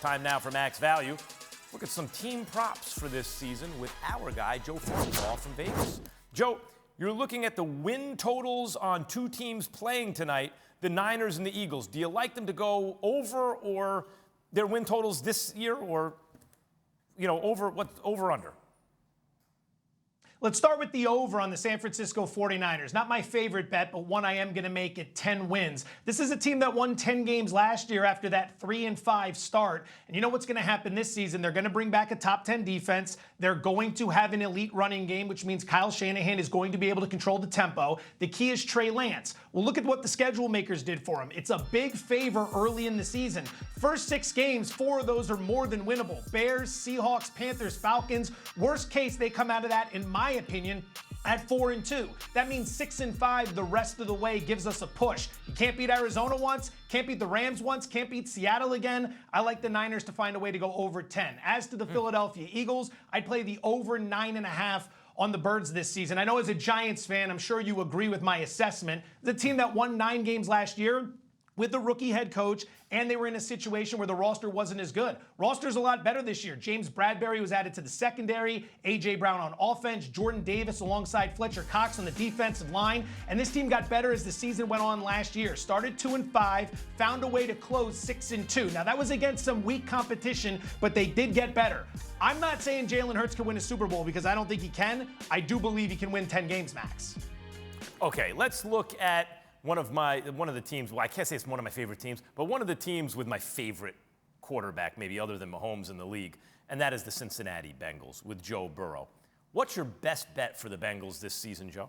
Time now for Max Value. Look at some team props for this season with our guy, Joe Fortenbaugh from Vegas. Joe, you're looking at the win totals on two teams playing tonight, the Niners and the Eagles. Do you like them to go over or their win totals this year, or, over under? Let's start with the over on the San Francisco 49ers. Not my favorite bet, but one I am going to make it 10 wins. This is a team that won 10 games last year after that 3-5 start. And you know what's going to happen this season? They're going to bring back a top 10 defense. They're going to have an elite running game, which means Kyle Shanahan is going to be able to control the tempo. The key is Trey Lance. Well, look at what the schedule makers did for him. It's a big favor early in the season. First 6 games, 4 of those are more than winnable. Bears, Seahawks, Panthers, Falcons. Worst case, they come out of that, in my opinion, at 4-2. That means 6-5 the rest of the way gives us a push. You can't beat Arizona once, can't beat the Rams once, can't beat Seattle again. I like the Niners to find a way to go over 10. As to the Philadelphia Eagles, I'd play the over 9.5 on the Birds this season. I know as a Giants fan, I'm sure you agree with my assessment. The team that won 9 games last year with the rookie head coach, and they were in a situation where the roster wasn't as good. Roster's a lot better this year. James Bradbury was added to the secondary, A.J. Brown on offense, Jordan Davis alongside Fletcher Cox on the defensive line, and this team got better as the season went on last year. Started 2-5, found a way to close 6-2. Now, that was against some weak competition, but they did get better. I'm not saying Jalen Hurts can win a Super Bowl because I don't think he can. I do believe he can win 10 games, Max. Okay, let's look at one of the teams, well, I can't say it's one of my favorite teams, but one of the teams with my favorite quarterback, maybe other than Mahomes in the league, and that is the Cincinnati Bengals with Joe Burrow. What's your best bet for the Bengals this season, Joe?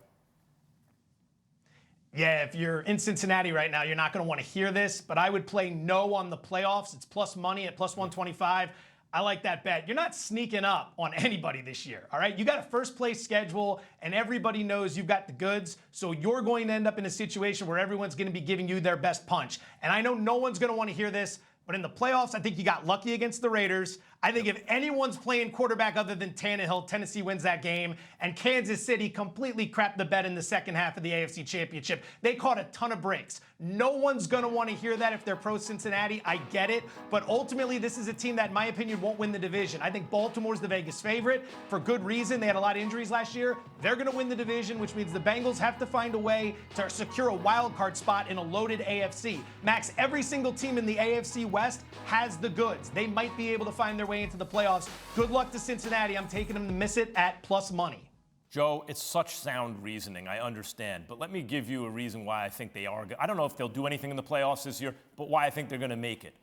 Yeah, if you're in Cincinnati right now, you're not going to want to hear this, but I would play no on the playoffs. It's plus money at plus 125. I like that bet. You're not sneaking up on anybody this year, all right? You got a first-place schedule, and everybody knows you've got the goods, so you're going to end up in a situation where everyone's going to be giving you their best punch. And I know no one's going to want to hear this, but in the playoffs, I think you got lucky against the Raiders. I think if anyone's playing quarterback other than Tannehill, Tennessee wins that game. And Kansas City completely crapped the bed in the second half of the AFC Championship. They caught a ton of breaks. No one's going to want to hear that if they're pro-Cincinnati. I get it. But ultimately, this is a team that, in my opinion, won't win the division. I think Baltimore's the Vegas favorite for good reason. They had a lot of injuries last year. They're going to win the division, which means the Bengals have to find a way to secure a wild card spot in a loaded AFC. Max, every single team in the AFC West has the goods. They might be able to find their way into the playoffs. Good luck to Cincinnati. I'm taking them to miss it at plus money. Joe, it's such sound reasoning. I understand. But let me give you a reason why I think they are good. I don't know if they'll do anything in the playoffs this year, but why I think they're going to make it.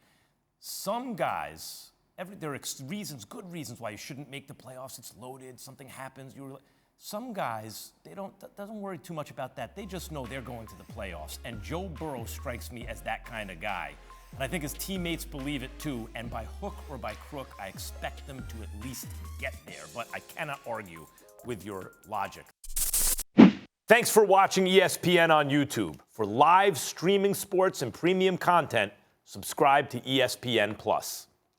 Some guys, there are good reasons why you shouldn't make the playoffs. It's loaded. Something happens. Some guys, doesn't worry too much about that. They just know they're going to the playoffs. And Joe Burrow strikes me as that kind of guy. And I think his teammates believe it too. And by hook or by crook, I expect them to at least get there. But I cannot argue with your logic. Thanks for watching ESPN on YouTube. For live streaming sports and premium content, subscribe to ESPN+.